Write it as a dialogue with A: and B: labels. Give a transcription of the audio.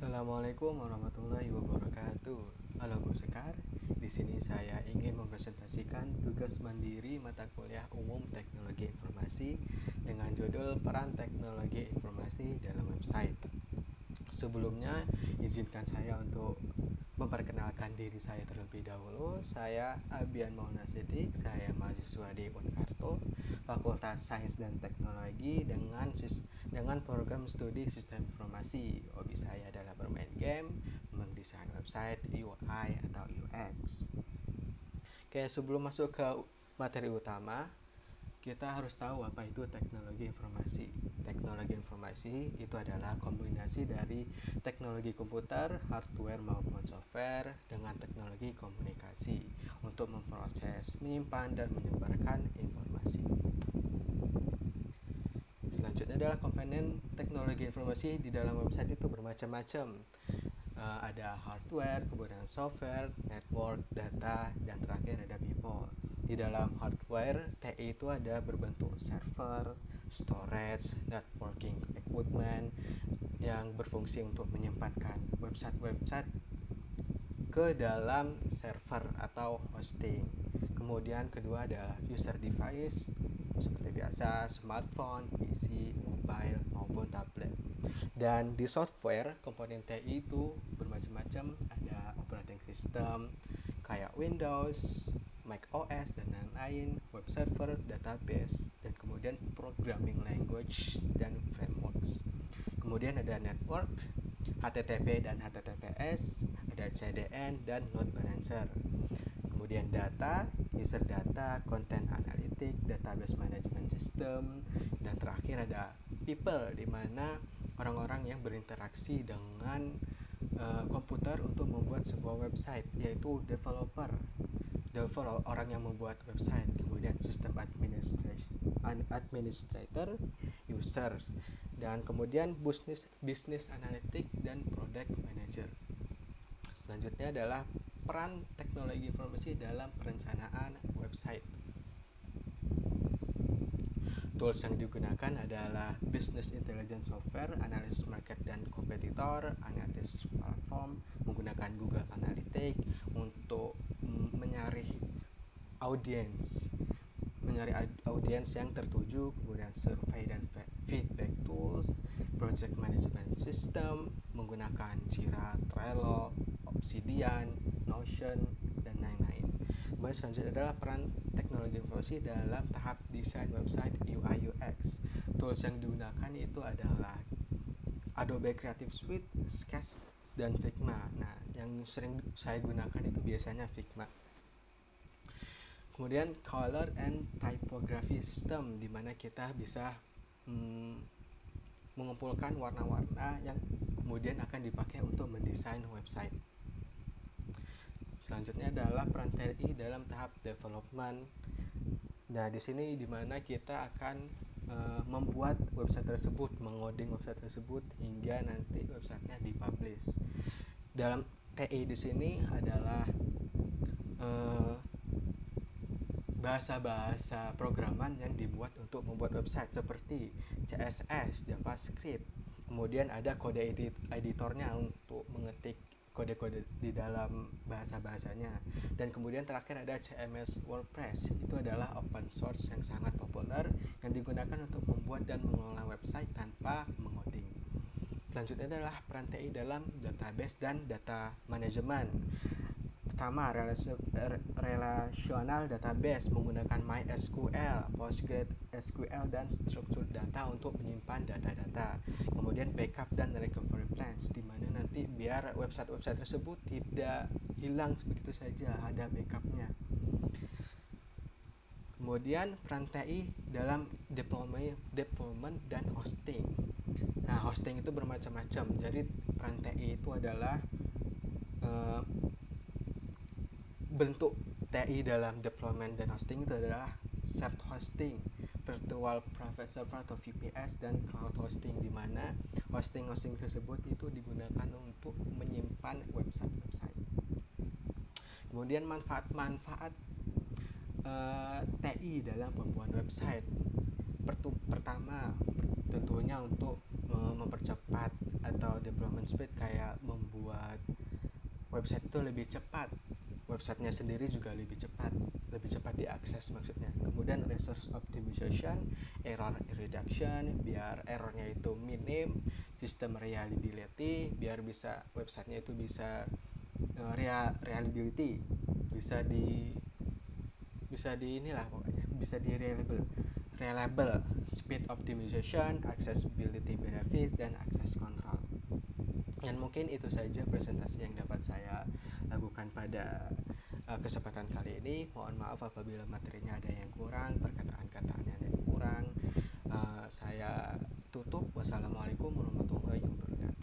A: Assalamualaikum warahmatullahi wabarakatuh. Halo Bu Sekar, di sini saya ingin mempresentasikan tugas mandiri mata kuliah umum teknologi informasi dengan judul Peran Teknologi Informasi dalam Website. Sebelumnya, izinkan saya untuk memperkenalkan diri saya terlebih dahulu. Saya Abian Mauna Siddiq, saya mahasiswa di Unkarto, Fakultas Sains dan Teknologi dengan program studi Sistem Informasi. Hobi saya adalah bermain game, mendesain website, UI atau UX. Oke, sebelum masuk ke materi utama, kita harus tahu apa itu teknologi informasi. Teknologi informasi itu adalah kombinasi dari teknologi komputer, hardware maupun software dengan teknologi komunikasi untuk memproses, menyimpan, dan menyebarkan informasi. Selanjutnya adalah komponen teknologi informasi di dalam website itu bermacam-macam. Ada hardware, kemudian software, network, data, dan terakhir ada people. Di dalam hardware, TI itu ada berbentuk server, storage, networking equipment yang berfungsi untuk menyimpankan website-website ke dalam server atau hosting. Kemudian kedua adalah user device seperti biasa smartphone, PC, mobile maupun tablet. Dan di software komponen TI itu bermacam-macam, ada operating system kayak Windows, Mac OS dan lain-lain, web server, database, dan kemudian programming language dan frameworks. Kemudian ada network, HTTP dan HTTPS, ada CDN dan load balancer. Kemudian data, user data, content analytic, database management system, dan terakhir ada people, di mana orang-orang yang berinteraksi dengan komputer untuk membuat sebuah website, yaitu developer, orang yang membuat website. Kemudian sistem administrator, users, dan kemudian business analytic dan product manager. Selanjutnya adalah peran teknologi informasi dalam perencanaan website. Tools yang digunakan adalah business intelligence software, analisis market dan kompetitor, analisis platform, menggunakan Google Analytics untuk menyaring audiens yang tertuju, kemudian survei dan feedback tools, project management system, menggunakan Jira, Trello, Obsidian, Notion, dan lain-lain. Kemudian selanjutnya adalah peran teknologi informasi dalam tahap desain website UI UX. Tools yang digunakan itu adalah Adobe Creative Suite, Sketch, dan Figma. Nah, yang sering saya gunakan itu biasanya Figma. Kemudian color and typography system, di mana kita bisa mengumpulkan warna-warna yang kemudian akan dipakai untuk mendesain website. Selanjutnya adalah peran TI dalam tahap development. Nah, di sini di mana kita akan membuat website tersebut, mengoding website tersebut hingga nanti websitenya dipublish. Dalam TI di sini adalah bahasa-bahasa programan yang dibuat untuk membuat website seperti CSS, JavaScript. Kemudian ada kode editornya untuk mengetik kode-kode di dalam bahasa-bahasanya. Dan kemudian terakhir ada CMS WordPress. Itu adalah open source yang sangat populer yang digunakan untuk membuat dan mengelola website tanpa mengoding. Selanjutnya adalah peran TI dalam database dan data manajemen. Pertama, relational database menggunakan MySQL, PostgreSQL, dan structured data untuk menyimpan data-data. Kemudian backup dan recovery plans, di mana nanti biar website-website tersebut tidak hilang begitu saja, ada backupnya. Kemudian peran TI dalam deployment dan hosting. Nah, hosting itu bermacam-macam. Jadi peran TI itu adalah bentuk TI dalam deployment dan hosting itu adalah shared hosting, virtual private server atau VPS, dan cloud hosting, di mana hosting tersebut itu digunakan untuk menyimpan website. Kemudian manfaat-manfaat TI dalam pembuatan website. Pertama, tentunya untuk mempercepat atau development speed, kayak membuat website itu lebih cepat, websitenya sendiri juga lebih cepat diakses maksudnya. Kemudian resource optimization, error reduction, biar errornya itu minim, sistem reliability, biar bisa websitenya itu bisa reliability, bisa di inilah pokoknya, bisa di reliable, speed optimization, accessibility benefit, dan access control. Dan mungkin itu saja presentasi yang dapat saya lakukan pada kesempatan kali ini. Mohon maaf apabila materinya ada yang kurang, perkataan-kataannya ada yang kurang. Saya tutup. Wassalamualaikum warahmatullahi wabarakatuh.